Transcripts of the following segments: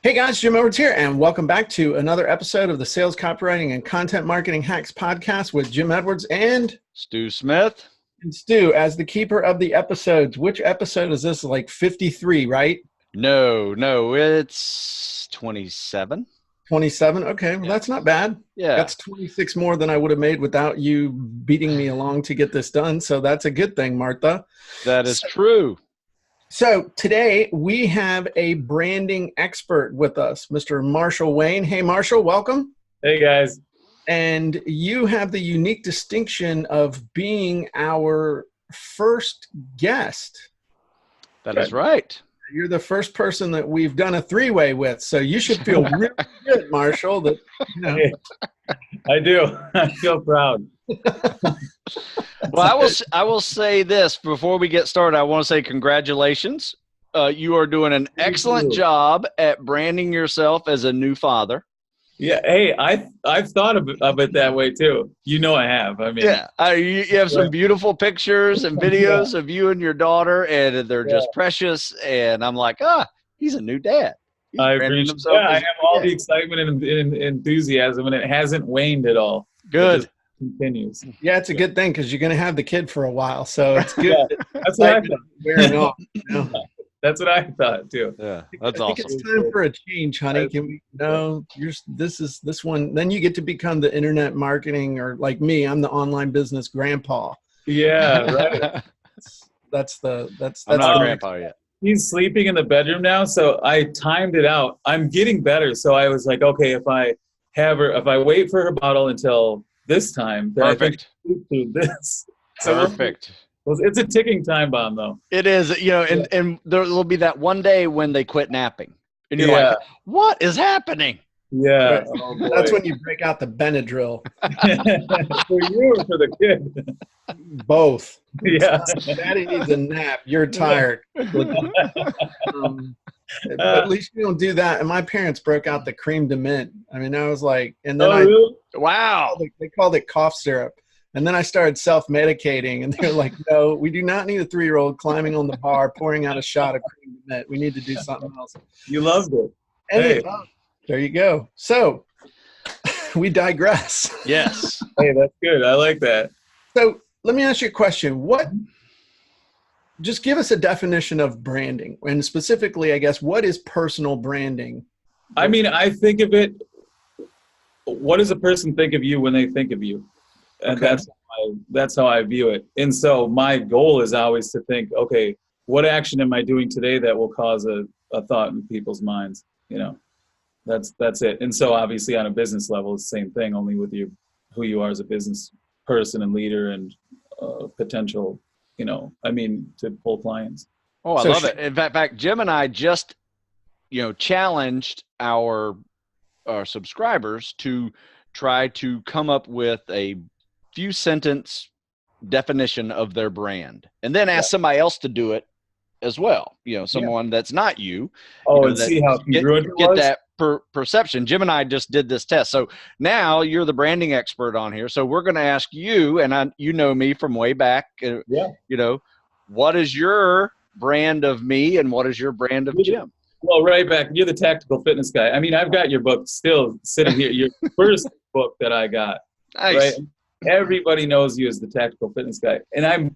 Hey guys, Jim Edwards here, and welcome back to another episode of the Sales Copywriting and Content Marketing Hacks podcast with Jim Edwards and Stu Smith. And Stu as the keeper of the episodes. Which episode is this? Like 53, right? No, it's 27. 27? Okay, well, that's not bad. Yeah. That's 26 more than I would have made without you beating me along to get this done. So that's a good thing, Martha. That is true. So today we have a branding expert with us, Mr. Marshall Wayne. Hey, Marshall, welcome. Hey, guys. And you have the unique distinction of being our first guest. That is right. You're the first person that we've done a three-way with, so you should feel really good, Marshall. That I do. I feel proud. Well, I will say this before we get started. I want to say congratulations. You are doing an excellent job at branding yourself as a new father. Yeah. Hey, I've thought of it that way too. You know, I have. I mean, yeah. You have some beautiful pictures and videos of you and your daughter, and they're just precious. And I'm like, he's a new dad. I appreciate. Yeah, I have all the excitement and enthusiasm, and it hasn't waned at all. Good. Continues. Yeah, it's a good thing because you're going to have the kid for a while, so it's good. That's what I thought. Wearing off, you know? That's what I thought too. Yeah, that's I awesome. think it's time for a change, honey. Can we? No, this one. Then you get to become the internet marketing, or like me, I'm the online business grandpa. Yeah, right. That's I'm not a grandpa yet. He's sleeping in the bedroom now, so I timed it out. I'm getting better, so I was like, okay, if I wait for her bottle until this time, then Perfect. I think through this. So Perfect. It's a ticking time bomb, though. It is, and there'll be that one day when they quit napping, and you're like, "What is happening?" Yeah, that's when you break out the Benadryl. For you or for the kid? Both. Yeah. Daddy needs a nap. You're tired. But at least you don't do that. And my parents broke out the cream de mint. I mean, I was like, and then really? Wow. They called it cough syrup. And then I started self-medicating, and they're like, no, we do not need a 3-year-old climbing on the bar, pouring out a shot of cream de mint. We need to do something else. You loved it. Hey. There you go. So we digress. Yes. Hey, that's good. I like that. So let me ask you a question. Just give us a definition of branding, and specifically, I guess, what is personal branding? I mean, I think of it, what does a person think of you when they think of you? And that's how I view it. And so my goal is always to think, okay, what action am I doing today that will cause a thought in people's minds? You know, that's it. And so obviously on a business level, it's the same thing, only with who you are as a business person and leader and potential, to pull clients. Oh, I love it. In fact, Jim and I just, challenged our subscribers to try to come up with a few sentence definition of their brand, and then ask somebody else to do it as well. Someone that's not you. And see how congruent it was? Get that perception. Jim and I just did this test. So now you're the branding expert on here. So we're going to ask you, and you know me from way back. What is your brand of me, and what is your brand of Jim? Well, right back. You're the tactical fitness guy. I mean, I've got your book still sitting here. Your first book that I got. Nice. Right? Everybody knows you as the tactical fitness guy. And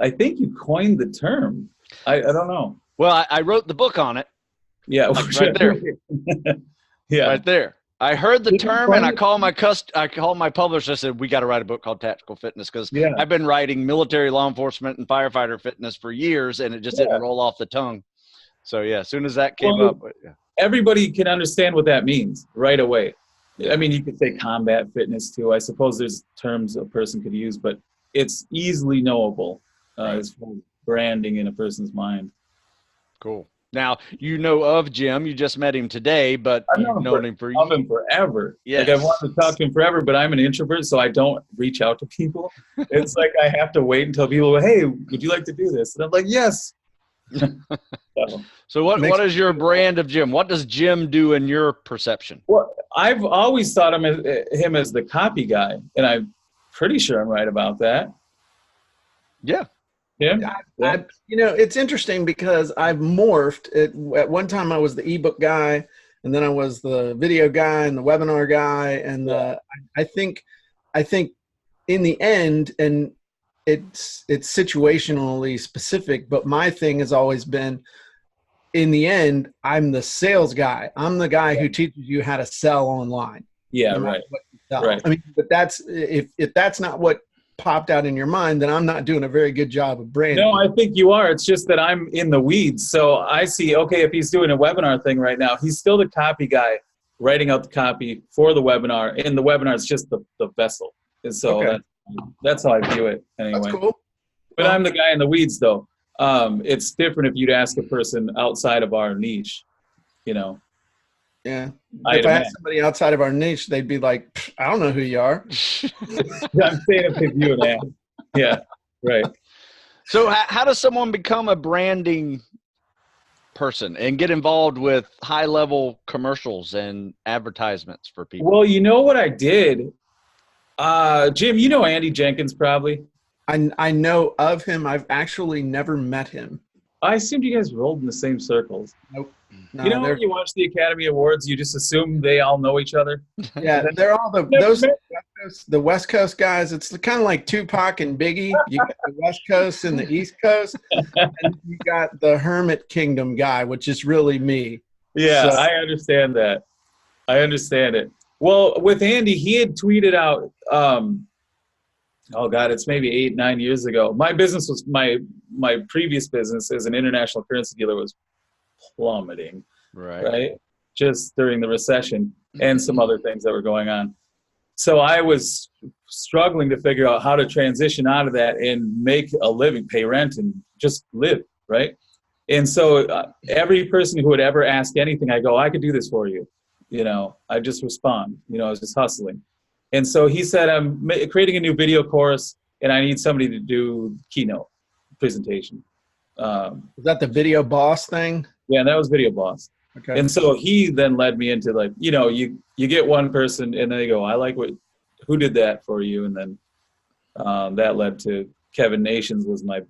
I think you coined the term. I don't know. Well, I wrote the book on it. Yeah. Right there. Yeah. Right there. I heard the term, and I called my publisher. I said, we got to write a book called Tactical Fitness, because I've been writing military, law enforcement, and firefighter fitness for years, and it just didn't roll off the tongue. So as soon as that came up. Everybody can understand what that means right away. I mean, you could say combat fitness too. I suppose there's terms a person could use, but it's easily knowable as far as branding in a person's mind. Cool. Now, you know of Jim. You just met him today, but you've known him for years. I've known him forever. Yes. Like, I've wanted to talk to him forever, but I'm an introvert, so I don't reach out to people. It's like I have to wait until people go, hey, would you like to do this? And I'm like, yes. So what is your brand of Jim? What does Jim do in your perception? Well, I've always thought him as the copy guy, and I'm pretty sure I'm right about that. Yeah. Yeah. It's interesting because I've morphed. At one time I was the ebook guy, and then I was the video guy and the webinar guy. And I think in the end, and it's situationally specific, but my thing has always been, in the end, I'm the sales guy. I'm the guy who teaches you how to sell online. Yeah, no right. What you sell. Right. I mean, but that's if that's not what popped out in your mind, then I'm not doing a very good job of branding. No, I think you are. It's just that I'm in the weeds. So I see, okay, if he's doing a webinar thing right now, he's still the copy guy writing out the copy for the webinar, and the webinar is just the vessel. And so that's how I view it anyway. That's cool. But I'm the guy in the weeds, though. It's different if you'd ask a person outside of our niche, you know. Yeah. If I had somebody outside of our niche, they'd be like, I don't know who you are. I'm saying if they view an ad. Yeah, right. So how does someone become a branding person and get involved with high-level commercials and advertisements for people? Well, you know what I did? Jim, you know Andy Jenkins probably. I know of him. I've actually never met him. I assumed you guys rolled in the same circles. Nope. No, you know, when you watch the Academy Awards, you just assume they all know each other. Yeah, they're all the West Coast guys. It's kind of like Tupac and Biggie. You got the West Coast and the East Coast, and you got the Hermit Kingdom guy, which is really me. Yeah, so. I understand that. I understand it. Well, with Andy, he had tweeted out, oh God, it's maybe 8-9 years ago. My business was my previous business as an international currency dealer was plummeting, right? Just during the recession and some other things that were going on. So I was struggling to figure out how to transition out of that and make a living, pay rent, and just live, right? And so every person who would ever ask anything, I go, I could do this for you. You know, I just respond. You know, I was just hustling. And so he said, I'm creating a new video course, and I need somebody to do keynote presentation. Is that the Video Boss thing? Yeah, that was Video Boss. Okay. And so he then led me into, like, you know, you get one person, and they go, I like who did that for you? And then that led to Kevin Nations was my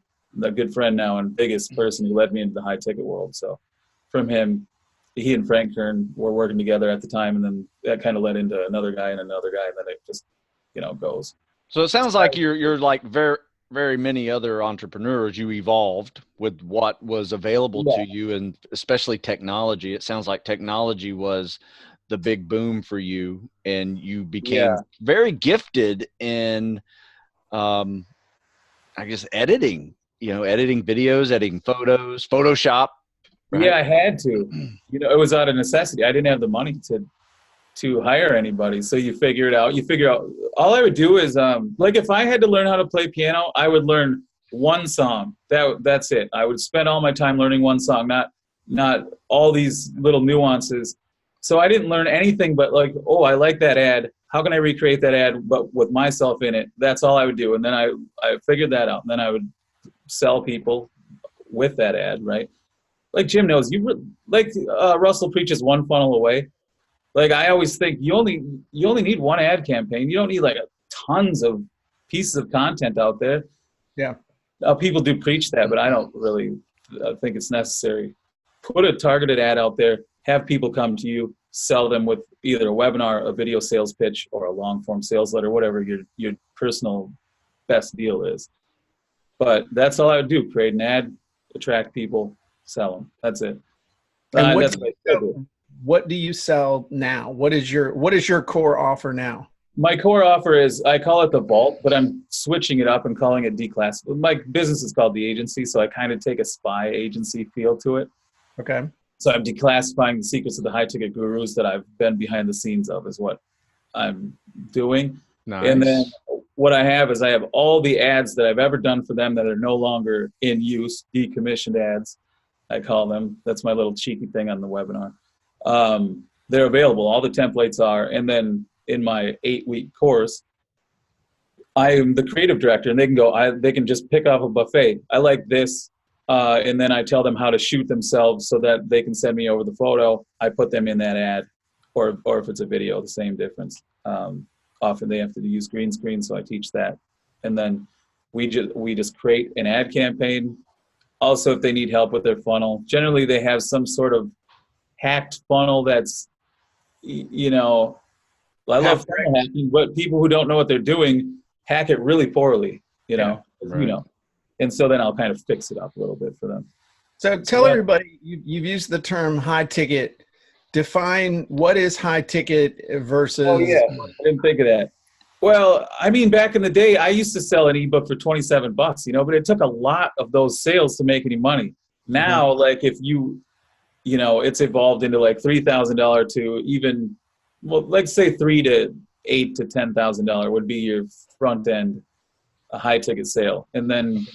good friend now and biggest person who led me into the high ticket world. So from him, he and Frank Kern were working together at the time, and then that kind of led into another guy, and then it just, you know, goes. So it sounds like you're like very, very many other entrepreneurs. You evolved with what was available to you, and especially technology. It sounds like technology was the big boom for you, and you became very gifted in, I guess, editing. You know, editing videos, editing photos, Photoshop. Right? Yeah, I had to. You know, it was out of necessity. I didn't have the money to hire anybody. So you figure it out. You figure out. All I would do is, like, if I had to learn how to play piano, I would learn one song. That's it. I would spend all my time learning one song, not all these little nuances. So I didn't learn anything but, like, oh, I like that ad. How can I recreate that ad but with myself in it? That's all I would do. And then I figured that out. And then I would sell people with that ad, right? Like Jim knows, Russell preaches one funnel away. Like, I always think you only need one ad campaign. You don't need like tons of pieces of content out there. Yeah. People do preach that, but I don't really think it's necessary. Put a targeted ad out there, have people come to you, sell them with either a webinar, a video sales pitch, or a long form sales letter, whatever your personal best deal is. But that's all I would do. Create an ad, attract people, sell them. That's it. What do you sell now? What is your core offer now? My core offer is, I call it the vault, but I'm switching it up and calling it Declassified. My business is called the Agency, so I kind of take a spy agency feel to it. Okay. So I'm declassifying the secrets of the high ticket gurus that I've been behind the scenes of, is what I'm doing. Nice. And then what I have is I have all the ads that I've ever done for them that are no longer in use, decommissioned ads, I call them. That's my little cheeky thing on the webinar. They're available. All the templates are. And then in my 8-week course, I am the creative director, and they can just pick off a buffet. I like this. And then I tell them how to shoot themselves so that they can send me over the photo. I put them in that ad, or if it's a video, the same difference. Often they have to use green screen, so I teach that. And then we just create an ad campaign. Also, if they need help with their funnel, generally they have some sort of hacked funnel that's, you know, I love funnel hacking, but people who don't know what they're doing hack it really poorly, you know, right. you know. And so then I'll kind of fix it up a little bit for them. So tell everybody, you've used the term high ticket. Define what is high ticket versus. Oh yeah, I didn't think of that. Well, I mean, back in the day, I used to sell an ebook for $27, you know, but it took a lot of those sales to make any money. Now, like if you know, it's evolved into like $3,000 to even, well, let's say $3,000 to $8,000 to $10,000 would be your front end, a high ticket sale, and then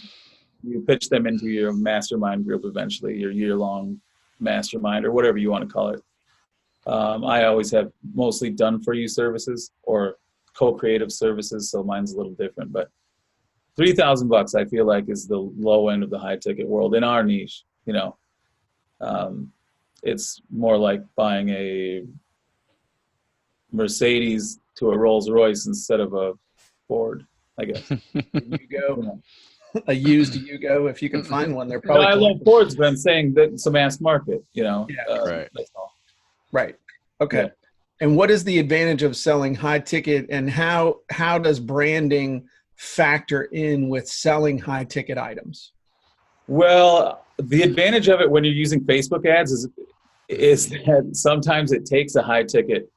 you pitch them into your mastermind group eventually, your year-long mastermind or whatever you want to call it. I always have mostly done for you services or co-creative services, so mine's a little different. But $3,000 I feel like is the low end of the high ticket world in our niche. You know, it's more like buying a Mercedes to a Rolls Royce instead of a Ford, I guess. Yugo, a used Yugo, if you can find one, they're probably. No, I love Fords, but I'm saying that it's a mass market. You know, right. That's all. Right. Okay. Yeah. And what is the advantage of selling high ticket, and how does branding factor in with selling high ticket items? Well, the advantage of it when you're using Facebook ads is that sometimes it takes a high ticket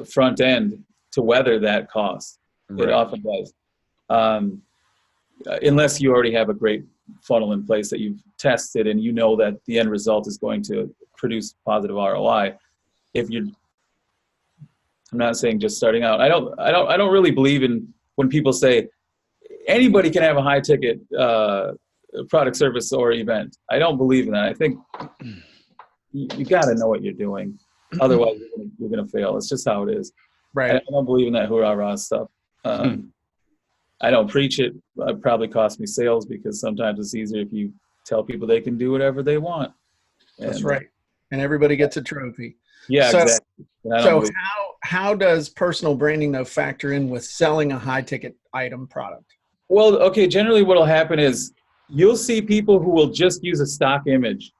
front end to weather that cost. Right. It often does. Unless you already have a great funnel in place that you've tested and you know that the end result is going to produce positive ROI. I'm not saying just starting out. I don't really believe in when people say anybody can have a high ticket product, service, or event. I don't believe in that. I think you got to know what you're doing. Otherwise, you're going to fail. It's just how it is. Right. I don't believe in that hoorah stuff. I don't preach it. It probably cost me sales because sometimes it's easier if you tell people they can do whatever they want. That's right. And everybody gets a trophy. Yeah, so, exactly. So how does personal branding though factor in with selling a high ticket item product? Well, okay, generally what will happen is you'll see people who will just use a stock image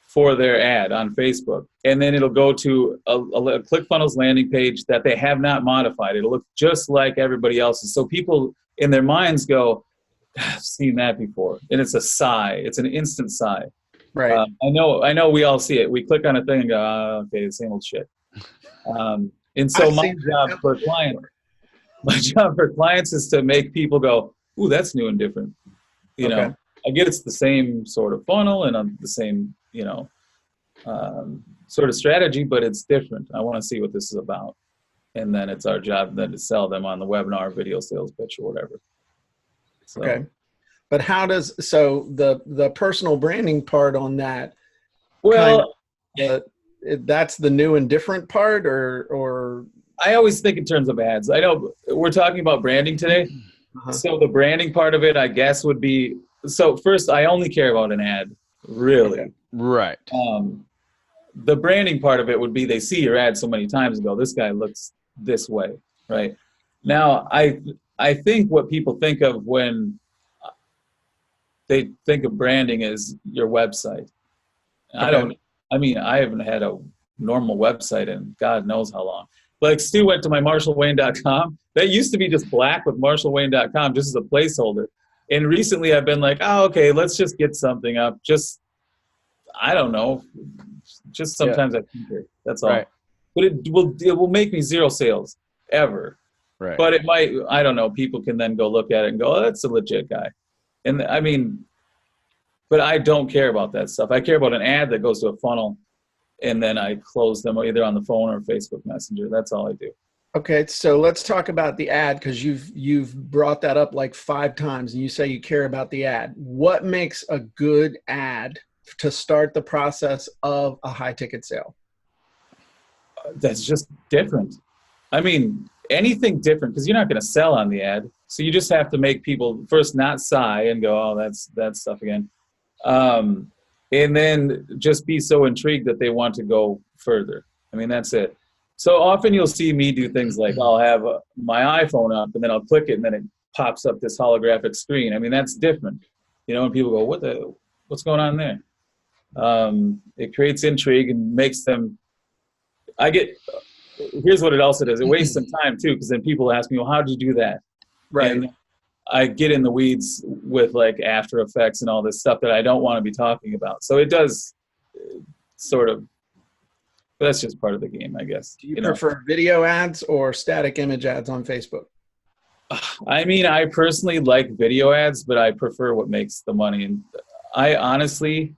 for their ad on Facebook, and then it'll go to a ClickFunnels landing page that they have not modified. It'll look just like everybody else's. So people in their minds go, I've seen that before. And it's a sigh. It's an instant sigh. Right. I know we all see it. We click on a thing and go, oh, okay, the same old shit. And so my job for clients is to make people go, ooh, that's new and different. You know, I get it's the same sort of funnel and the same, you know, sort of strategy, but it's different. I want to see what this is about. And then it's our job then to sell them on the webinar, video sales pitch, or whatever. So. Okay. But how does, so the personal branding part on that, well, that's the new and different part, or I always think in terms of ads. I know we're talking about branding today. So the branding part of it, I guess, would be, so first, I only care about an ad, really. Okay. Right. The branding part of it would be they see your ad so many times and go, this guy looks this way, right? Now, I think what people think of when they think of branding is your website. Okay. I haven't had a normal website in God knows how long. Like Stu went to my MarshallWayne.com. That used to be just black with MarshallWayne.com just as a placeholder. And recently I've been like, oh, okay, let's just get something up. Just, I don't know. Just sometimes I think it. That's all. Right. But it will make me zero sales ever. Right. But it might, I don't know, people can then go look at it and go, oh, that's a legit guy. And I mean, but I don't care about that stuff. I care about an ad that goes to a funnel and then I close them either on the phone or Facebook Messenger. That's all I do. Okay, so let's talk about the ad, because you've brought that up like 5 times and you say you care about the ad. What makes a good ad to start the process of a high ticket sale? That's just different. I mean, anything different, because you're not going to sell on the ad. So you just have to make people first not sigh and go, oh, that's stuff again. And then just be so intrigued that they want to go further. I mean, that's it. So often you'll see me do things like I'll have my iPhone up and then I'll click it and then it pops up this holographic screen. I mean, that's different. You know, and people go, what's going on there? It creates intrigue and makes them. Here's what it also does. It wastes some time too, because then people ask me, well, how did you do that? Right. And I get in the weeds with like After Effects and all this stuff that I don't want to be talking about. So it does sort of, but that's just part of the game, I guess. Do you prefer video ads or static image ads on Facebook? I mean, I personally like video ads, but I prefer what makes the money. And I honestly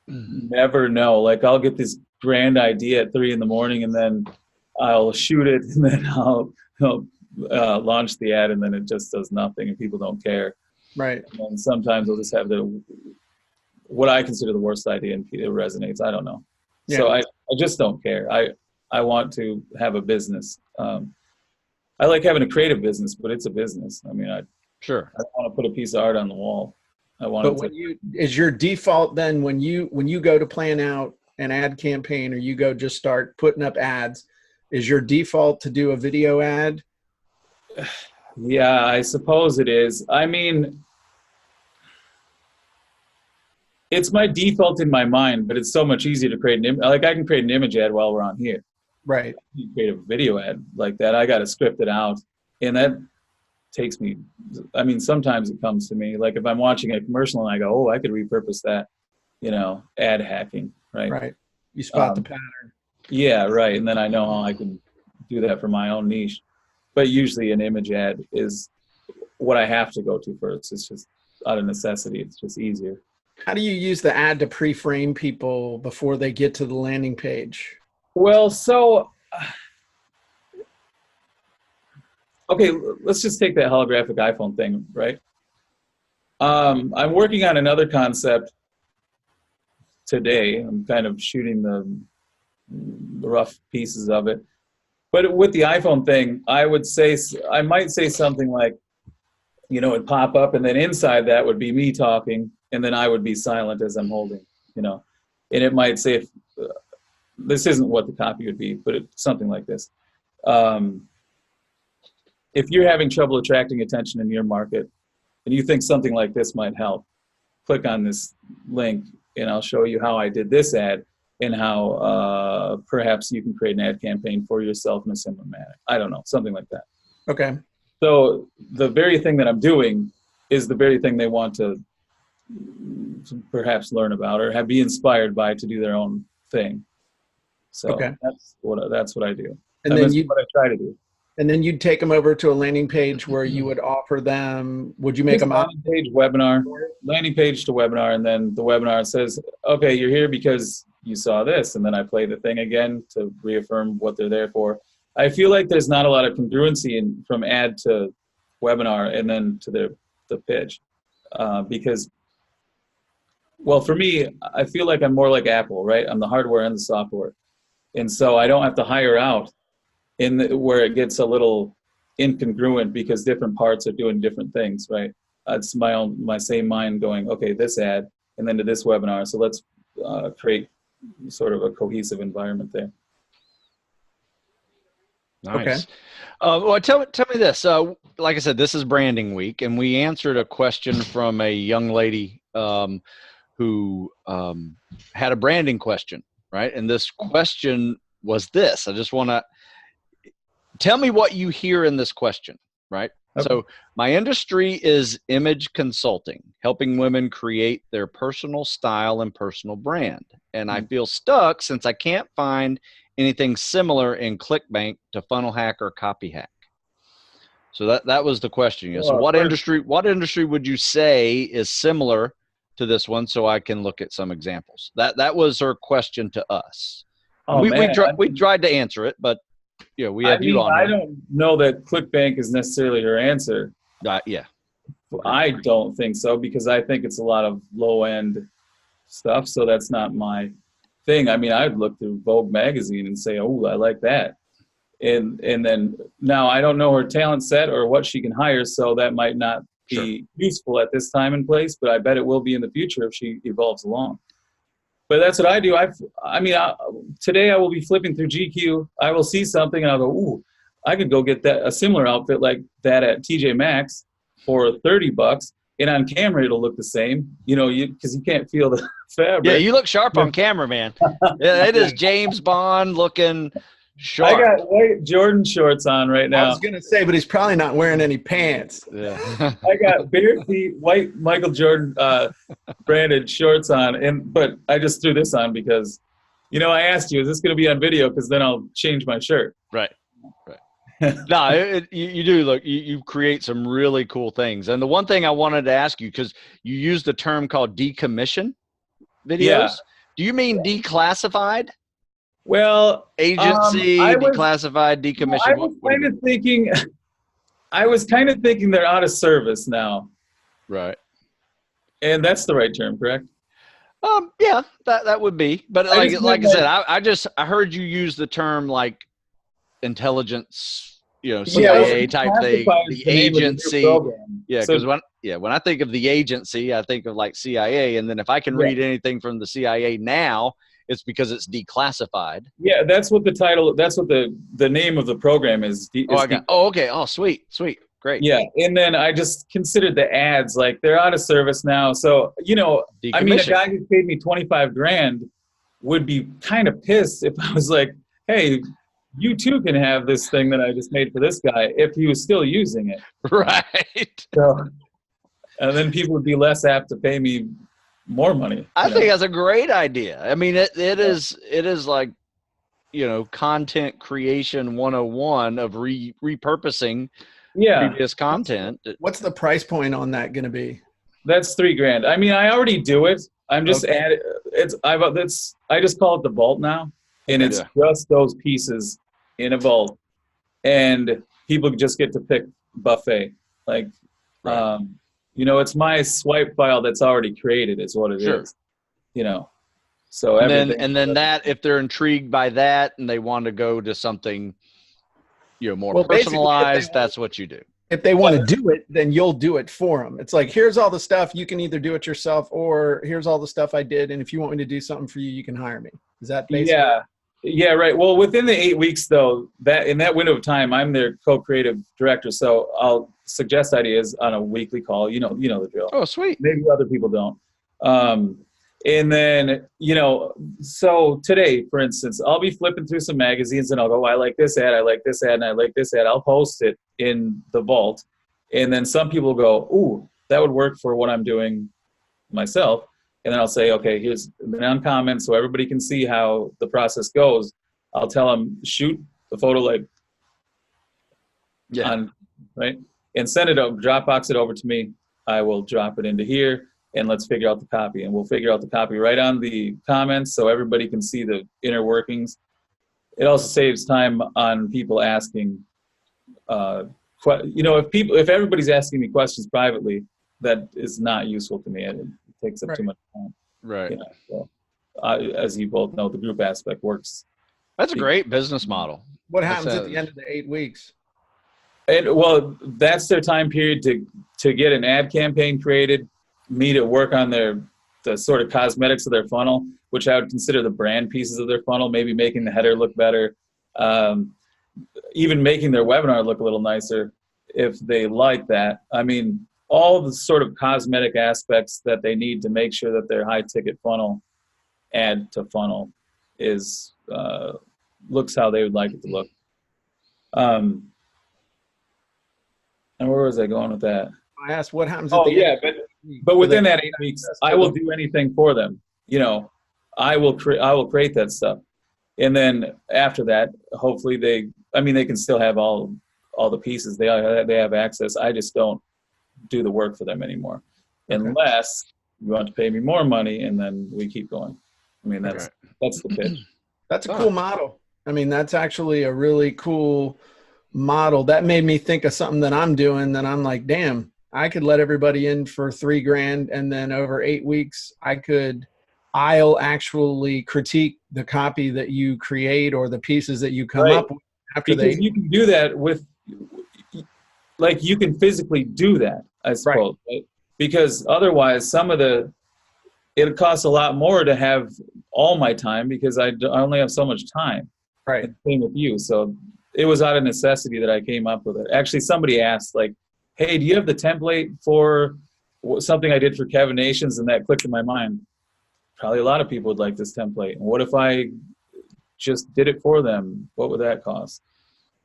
never know. Like, I'll get this grand idea at 3 a.m. and then I'll shoot it, and then I'll launch the ad, and then it just does nothing, and people don't care. Right. And sometimes I'll just have what I consider the worst idea, and it resonates. I don't know. Yeah. So I just don't care. I want to have a business. I like having a creative business, but it's a business. I mean, I want to put a piece of art on the wall. Is your default then when you go to plan out an ad campaign, or you go just start putting up ads, is your default to do a video ad? Yeah, I suppose it is. I mean, it's my default in my mind, but it's so much easier to create I can create an image ad while we're on here. Right. You create a video ad like that. I got to script it out, and that takes me. I mean, sometimes it comes to me like if I'm watching a commercial and I go, "Oh, I could repurpose that," ad hacking, right? Right. You spot the pattern. Yeah, right. And then I know how I can do that for my own niche. But usually an image ad is what I have to go to first. It's just out of necessity. It's just easier. How do you use the ad to pre-frame people before they get to the landing page? Well, so, okay, let's just take that holographic iPhone thing, right? I'm working on another concept today. I'm kind of shooting the rough pieces of it. But with the iPhone thing, I might say something like, it'd pop up, and then inside that would be me talking, and then I would be silent as I'm holding, and it might say, this isn't what the copy would be, but it's something like this. If you're having trouble attracting attention in your market, and you think something like this might help, click on this link, and I'll show you how I did this ad, and how perhaps you can create an ad campaign for yourself in a similar manner. I don't know, something like that. Okay. So the very thing that I'm doing is the very thing they want to perhaps learn about or be inspired by to do their own thing. So that's what I do. And that's what I try to do. And then you'd take them over to a landing page where you would offer them, would you make them landing page to webinar, and then the webinar says, okay, you're here because you saw this, and then I play the thing again to reaffirm what they're there for. I feel like there's not a lot of congruency from ad to webinar and then to the pitch, because, well, for me, I feel like I'm more like Apple, right? I'm the hardware and the software, and so I don't have to hire out where it gets a little incongruent because different parts are doing different things, right? It's my same mind going, okay, this ad, and then to this webinar, so let's create sort of a cohesive environment there. Nice. Okay. Well, tell me this. Like I said, this is branding week, and we answered a question from a young lady who had a branding question, right? And this question was this. I just want to tell me what you hear in this question, right? Okay. So my industry is image consulting, helping women create their personal style and personal brand. And I feel stuck since I can't find anything similar in ClickBank to Funnel Hack or Copy Hack. So that was the question. So what industry would you say is similar to this one, so I can look at some examples? That was her question to us. Oh, we tried to answer it, but we had you on. I don't know that ClickBank is necessarily her answer. Yeah. I don't think so, because I think it's a lot of low-end stuff, so that's not my thing. I mean, I'd look through Vogue magazine and say, oh, I like that. And then now I don't know her talent set or what she can hire, so that might not be useful at this time and place, but I bet it will be in the future if she evolves along. But that's what I do. Today I will be flipping through GQ. I will see something and I'll go, ooh, I could go get a similar outfit like that at TJ Maxx for $30, and on camera it'll look the same, because you can't feel the fabric. Yeah, you look sharp on camera, man. Yeah, it is James Bond looking sharp. I got white Jordan shorts on right now. I was gonna say, but he's probably not wearing any pants. Yeah. I got bare feet, white Michael Jordan branded shorts on, but I just threw this on because, I asked you, is this going to be on video? Because then I'll change my shirt. Right. No, you do look. You create some really cool things. And the one thing I wanted to ask you, because you used the term called decommission videos. Yeah. Do you mean declassified? Well, Agency, declassified, decommission. I was kind of thinking they're out of service now. Right. And that's the right term, correct? Yeah, that would be. But like I said, I heard you use the term like intelligence, CIA type thing. The agency. Yeah, because when I think of the agency, I think of like CIA, and then if I can read anything from the CIA now, it's because it's declassified. Yeah, that's what the name of the program is. Okay. Oh, sweet. Great. Yeah, and then I just considered the ads, like they're out of service now. So, I mean, a guy who paid me $25,000 would be kind of pissed if I was like, hey, you too can have this thing that I just made for this guy, if he was still using it. Right. So, and then people would be less apt to pay me more money. I think that's a great idea. I mean, it is like, content creation 101 of repurposing previous content. What's the price point on that going to be? That's $3,000. I mean, I already do it. I'm just adding. I just call it the vault now, and it's just those pieces in a vault, and people just get to pick buffet. Like, it's my swipe file that's already created. Is what it is. So and then that, if they're intrigued by that and they want to go to something more personalized, that's what you do. If they want to do it, then you'll do it for them. It's like, here's all the stuff. You can either do it yourself, or here's all the stuff I did. And if you want me to do something for you, you can hire me. Is that basically? Yeah, right. Well, within the 8 weeks, though, that in that window of time, I'm their co-creative director. So I'll suggest ideas on a weekly call. You know the drill. Oh, sweet. Maybe other people don't. And then, so today, for instance, I'll be flipping through some magazines and I'll go, I like this ad, I like this ad, and I like this ad. I'll post it in the vault. And then some people go, ooh, that would work for what I'm doing myself. And then I'll say, okay, here's the non-comment so everybody can see how the process goes. I'll tell them, shoot the photo right? And send it over, Dropbox it over to me. I will drop it into here. And let's figure out the copy. And we'll figure out the copy right on the comments so everybody can see the inner workings. It also saves time on people asking, if everybody's asking me questions privately, that is not useful to me. It takes up too much time. Right. So, as you both know, the group aspect works. That's a great business model. What happens at the end of the 8 weeks? And well, that's their time period to get an ad campaign created, me to work on the sort of cosmetics of their funnel, which I would consider the brand pieces of their funnel, maybe making the header look better, even making their webinar look a little nicer if they like that. I mean, all the sort of cosmetic aspects that they need to make sure that their high ticket funnel, ad to funnel, is looks how they would like it to look. And where was I going with that? I asked what happens at the end. But within that 8 weeks, I will do anything for them. I will create that stuff. And then after that, hopefully they can still have all the pieces. They have access. I just don't do the work for them anymore. Okay. Unless you want to pay me more money, and then we keep going. I mean, that's the pitch. That's a cool model. I mean, that's actually a really cool model. That made me think of something that I'm doing that I'm like, damn, I could let everybody in for $3,000, and then over 8 weeks, I'll actually critique the copy that you create or the pieces that you come up with after because you can do that with, like, you can physically do that, I suppose, right? Because otherwise, it costs a lot more to have all my time because I only have so much time. Right. And same with you. So it was out of necessity that I came up with it. Actually, somebody asked, like, hey, do you have the template for something I did for Kevin Nations, and that clicked in my mind. Probably a lot of people would like this template. And what if I just did it for them? What would that cost?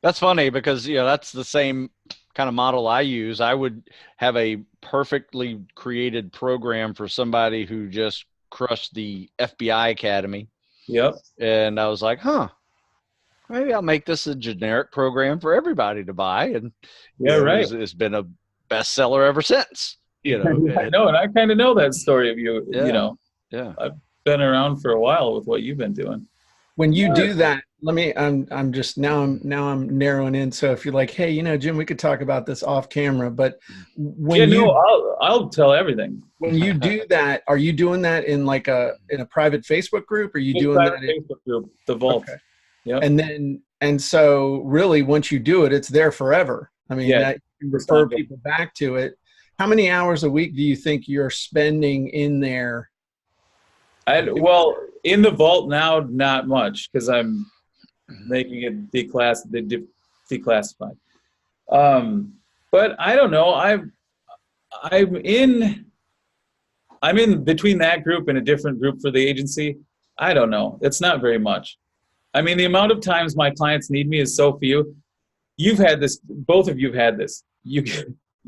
That's funny because, that's the same kind of model I use. I would have a perfectly created program for somebody who just crushed the FBI Academy. Yep. And I was like, maybe I'll make this a generic program for everybody to buy. And right. It's been a bestseller ever since. I know, and I kind of know that story of you. Yeah. I've been around for a while with what you've been doing. When you do that, I'm just now I'm narrowing in. So if you're like, hey, Jim, we could talk about this off camera, but when I'll tell everything. When you do that, are you doing that in in a private Facebook group? Or are you doing that in Facebook group, the Vault? Okay. Yeah. And so really, once you do it, it's there forever. I mean, that you refer people back to it. How many hours a week do you think you're spending in there? Well, in the Vault now, not much, because I'm making it declassified. But I don't know. I'm in between that group and a different group for the agency. I don't know. It's not very much. I mean, the amount of times my clients need me is so few. You've had this. Both of you have had this.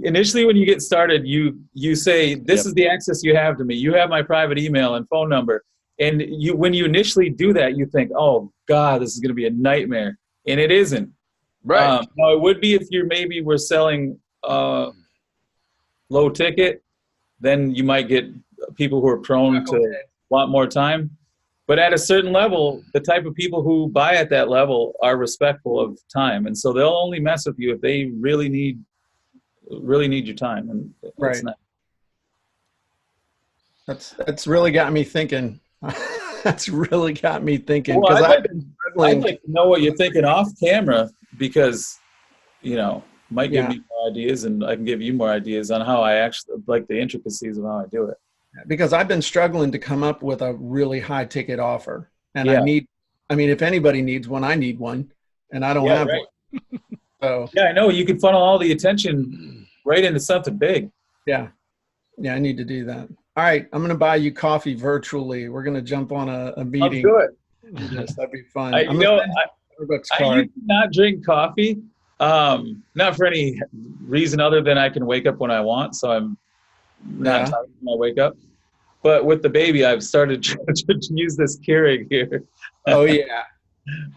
Initially, when you get started, you say, this is the access you have to me. You have my private email and phone number. And when you initially do that, you think, oh, God, this is going to be a nightmare. And it isn't. Right. Now, it would be if you maybe were selling low ticket, then you might get people who are prone to want more time. But at a certain level, the type of people who buy at that level are respectful of time. And so they'll only mess with you if they really need your time. And right. That's really got me thinking. That's really got me thinking. Well, I'd like to know what you're thinking off camera, because, might give me more ideas, and I can give you more ideas on how I actually like the intricacies of how I do it. Because I've been struggling to come up with a really high ticket offer. And if anybody needs one, I need one, and I don't have one. So I know you can funnel all the attention right into something big. Yeah, I need to do that. All right, I'm going to buy you coffee virtually. We're going to jump on a meeting. I'll do it. Yes, that'd be fun. I used to not drink coffee, not for any reason other than I can wake up when I want, so I'm not tired when I wake up. But with the baby, I've started to use this Keurig here. Oh, yeah.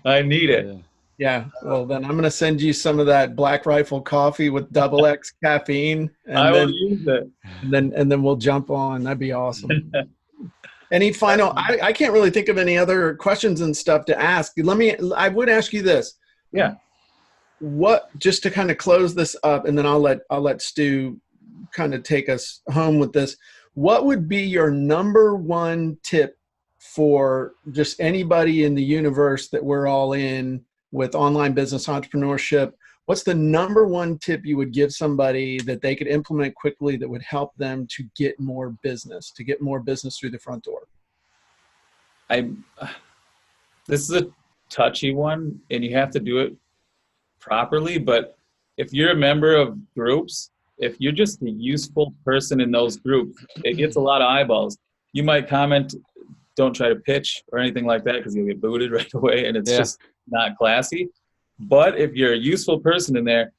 I need it. Yeah. Well, then I'm going to send you some of that Black Rifle coffee with XX caffeine. And I will use it. And then we'll jump on. That'd be awesome. Any final, I can't really think of any other questions and stuff to ask. I would ask you this. Yeah. Just to kind of close this up, and then I'll let Stu kind of take us home with this. What would be your number one tip for just anybody in the universe that we're all in with online business entrepreneurship? What's the number one tip you would give somebody that they could implement quickly that would help them to get more business through the front door? This is a touchy one, and you have to do it properly. But if you're a member of groups, if you're just a useful person in those groups, it gets a lot of eyeballs. You might comment, don't try to pitch or anything like that, because you'll get booted right away, and it's just not classy. But if you're a useful person in there,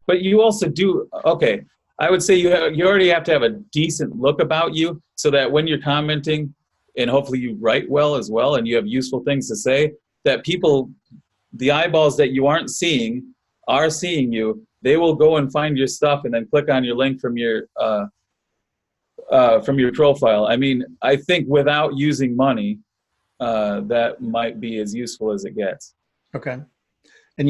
but you also do, I would say you already have to have a decent look about you, so that when you're commenting, and hopefully you write well as well, and you have useful things to say, that people, the eyeballs that you aren't seeing, are seeing you. They will go and find your stuff and then click on your link from your profile. I mean, I think without using money, that might be as useful as it gets. Okay. And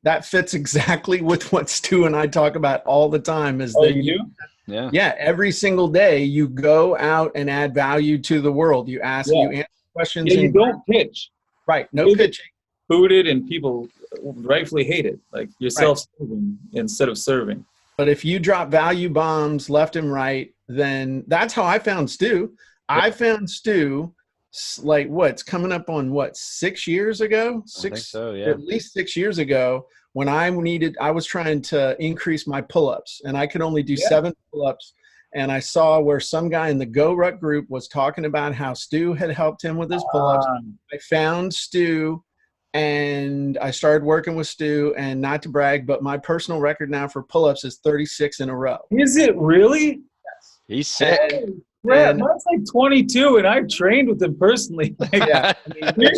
that fits exactly with what Stu and I talk about all the time. You do? Yeah. Every single day you go out and add value to the world. You ask, you answer questions. Yeah, you don't pitch. Right. No pitching. Booted, and people rightfully hate it. Like, you're self-serving instead of serving. But if you drop value bombs left and right, then that's how I found Stu. I found Stu like what's coming up on what, 6 years ago? I think so, yeah. At least 6 years ago, when I was trying to increase my pull-ups, and I could only do 7 pull-ups. And I saw where some guy in the Go Ruck group was talking about how Stu had helped him with his pull-ups. I found Stu, and I started working with Stu, and not to brag, but my personal record now for pull-ups is 36 in a row. Is it really? Yes. He's sick. Mine's like 22, and I've trained with him personally. Yeah, I mean,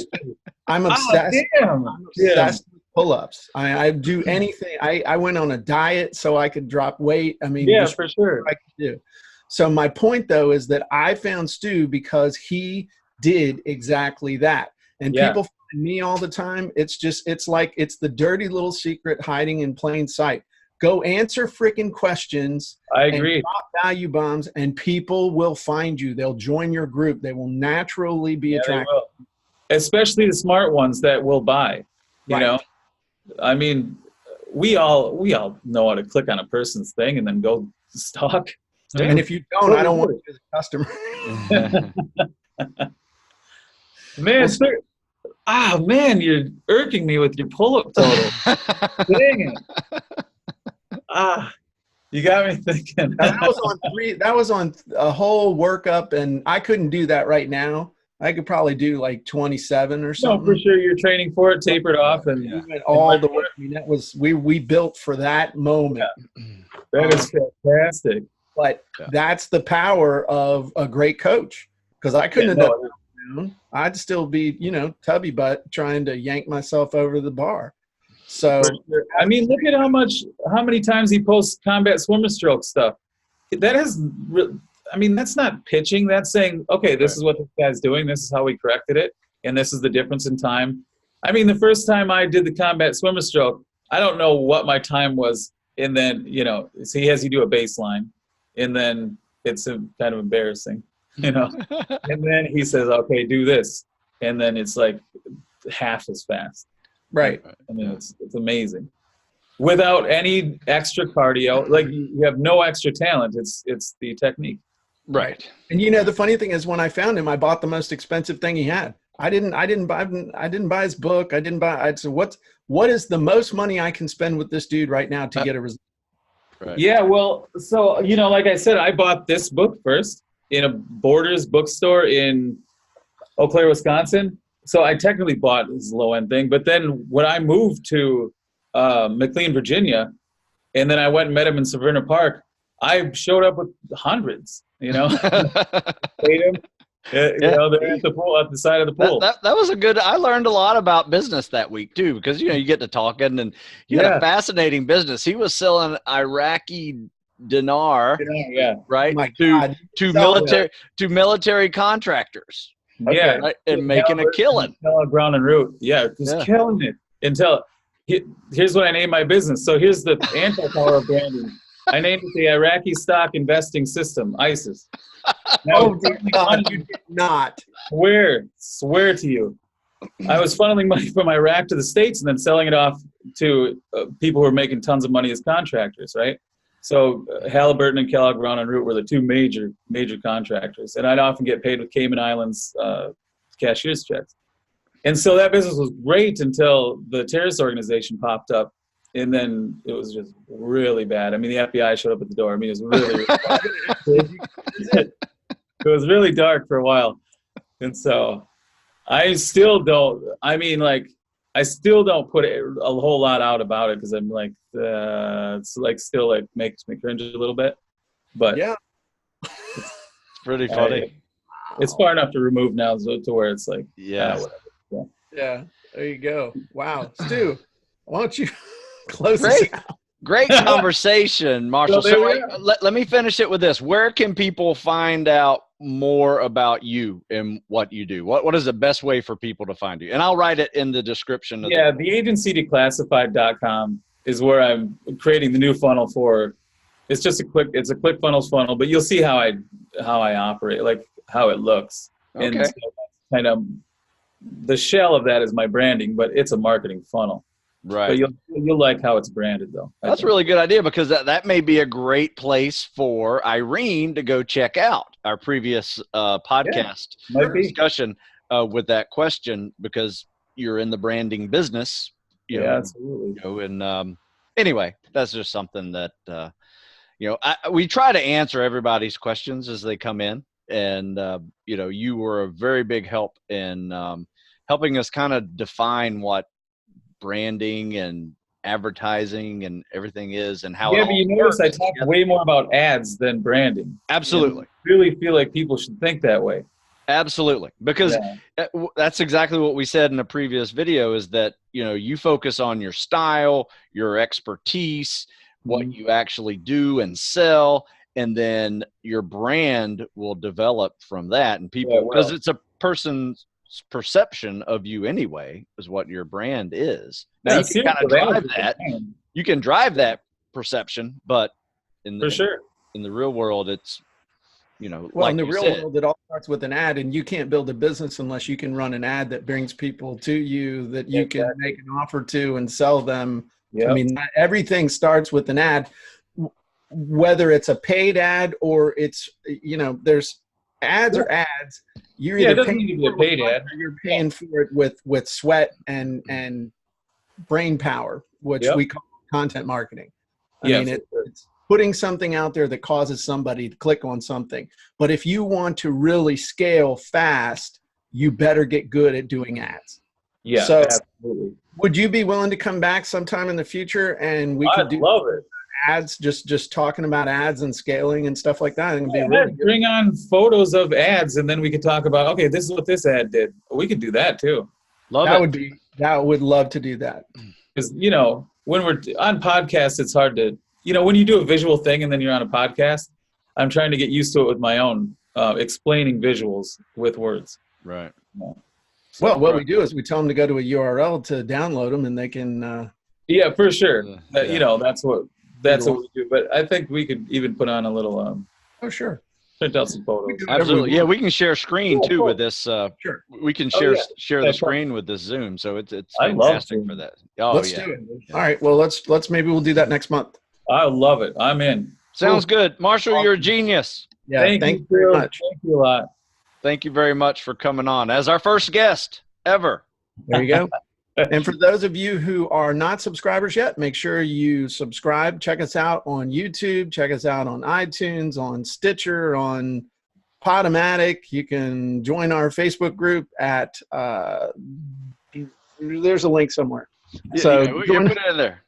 I'm obsessed. Damn. I'm obsessed with pull-ups. I do anything. I went on a diet so I could drop weight. I mean, yeah, for sure. I could do. So my point, though, is that I found Stu because he did exactly that. And people find me all the time. It's the dirty little secret hiding in plain sight. Go answer freaking questions. I agree. And drop value bombs, and people will find you. They'll join your group. They will naturally be attracted. Especially the smart ones that will buy. You know, I mean, we all know how to click on a person's thing and then go stalk. And if you don't, I don't want to be a customer. Man, sir. Man, you're irking me with your pull-up total. Dang it. You got me thinking. That was on a whole workup, and I couldn't do that right now. I could probably do like 27 or something. No, for sure. You're training for it, tapered off, and all the way. I mean, that was we built for that moment. Yeah. That is fantastic. But that's the power of a great coach, because I couldn't have done it on my own. I'd still be, tubby butt trying to yank myself over the bar. So, I mean, look at how many times he posts combat swimmer stroke stuff. That's not pitching. That's saying, okay, this is what this guy's doing. This is how we corrected it. And this is the difference in time. I mean, the first time I did the combat swimmer stroke, I don't know what my time was. And then, so he has you do a baseline. And then it's kind of embarrassing, And then he says, okay, do this. And then it's like half as fast. Right. I mean, it's amazing. Without any extra cardio, like you have no extra talent. It's the technique. Right. And the funny thing is, when I found him, I bought the most expensive thing he had. I didn't buy his book. I said, what is the most money I can spend with this dude right now to get a result? Right. Yeah, well, so, like I said, I bought this book first in a Borders bookstore in Eau Claire, Wisconsin. So I technically bought his low-end thing. But then when I moved to McLean, Virginia, and then I went and met him in Severna Park, I showed up with hundreds, Paid him. They're at the pool, at the side of the pool. That was I learned a lot about business that week too, because you get to talking, and you had a fascinating business. He was selling Iraqi dinar, right? To military contractors. Yeah, right? And making a killing. Brown and Root. Yeah, just killing it. Here's what I named my business. So here's the anti-power of branding. I named it the Iraqi Stock Investing System, ISIS. Now, God, you did not. Swear to you. I was funneling money from Iraq to the States and then selling it off to people who were making tons of money as contractors, right? So Halliburton and Kellogg Brown and Root were the two major contractors. And I'd often get paid with Cayman Islands cashier's checks. And so that business was great until the terrorist organization popped up. And then it was just really bad. I mean, the FBI showed up at the door. I mean, it was really it was really dark for a while. And so I still don't put a whole lot out about it, because I'm like, it's like still like makes me cringe a little bit. But yeah, it's pretty funny. It's far enough to remove now to where it's like, yeah, there you go. Wow, Stu, why don't you close this out? Great conversation, Marshall. Let me finish it with this. Where can people find out more about you and what you do? What is the best way for people to find you? And I'll write it in the description. The agencydeclassified.com is where I'm creating the new funnel for. It's just a ClickFunnels funnel, but you'll see how I operate, like how it looks. Okay. And so kind of the shell of that is my branding, but it's a marketing funnel. Right. But you'll like how it's branded, though. That's a really good idea, because that may be a great place for Irene to go check out our previous podcast discussion with that question, because you're in the branding business. You know, absolutely. You know, and anyway, that's just something that you know, we try to answer everybody's questions as they come in, and you know, you were a very big help in helping us kind of define what branding and advertising and everything is, and how. Yeah, it but all you notice I works talk together. way more about ads than branding. Absolutely. I really feel like people should think that way. Absolutely, because that's exactly what we said in a previous video, is that, you know, you focus on your style, your expertise, what you actually do and sell, and then your brand will develop from that. And people, because it's a person's perception of you anyway, is what your brand is. Now you can kind of drive that. You can drive that perception, but in the real world, it's, you know, well, like in the you real said, world, it all starts with an ad, and you can't build a business unless you can run an ad that brings people to you, that you can make an offer to and sell them. I mean, everything starts with an ad, whether it's a paid ad or it's, you know, there's ads or ads. You're either paying for a paid ad, or you're paying for it with sweat and brain power, which we call content marketing. I mean, it's putting something out there that causes somebody to click on something. But if you want to really scale fast, you better get good at doing ads. Yeah, so absolutely. Would you be willing to come back sometime in the future and we could do ads, just talking about ads and scaling and stuff like that? It can be really good. Bring on photos of ads, and then we could talk about, okay, this is what this ad did. We could do that too. That would love to do that. Because, you know, when we're on podcasts, it's hard to, you know, when you do a visual thing and then you're on a podcast, I'm trying to get used to it with my own explaining visuals with words. Right. So, well, what we do is we tell them to go to a URL to download them, and they can. Yeah, for sure. You know, that's what we do. But I think we could even put on a little. Oh, sure. Print out some photos. Absolutely. Yeah, we can share screen too with this. Sure. We can share the screen with this Zoom, so it's fantastic for that. Oh, let's do it. All right. Well, let's maybe we'll do that next month. I love it. I'm in. Sounds good, Marshall. You're a genius. Yeah. Thank you very much. Thank you a lot. Thank you very much for coming on as our first guest ever. There you go. And for those of you who are not subscribers yet, make sure you subscribe. Check us out on YouTube. Check us out on iTunes, on Stitcher, on Podomatic. You can join our Facebook group at there's a link somewhere. So you put it in there.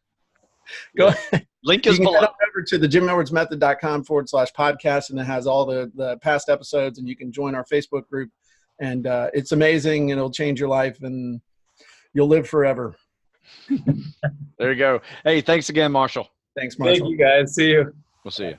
Go ahead. Link is below. Head over to the JimEdwardsMethod.com/podcast, and it has all the past episodes, and you can join our Facebook group. And it's amazing. It'll change your life, and you'll live forever. There you go. Hey, thanks again, Marshall. Thanks, Marshall. Thank you, guys. See you. We'll see you.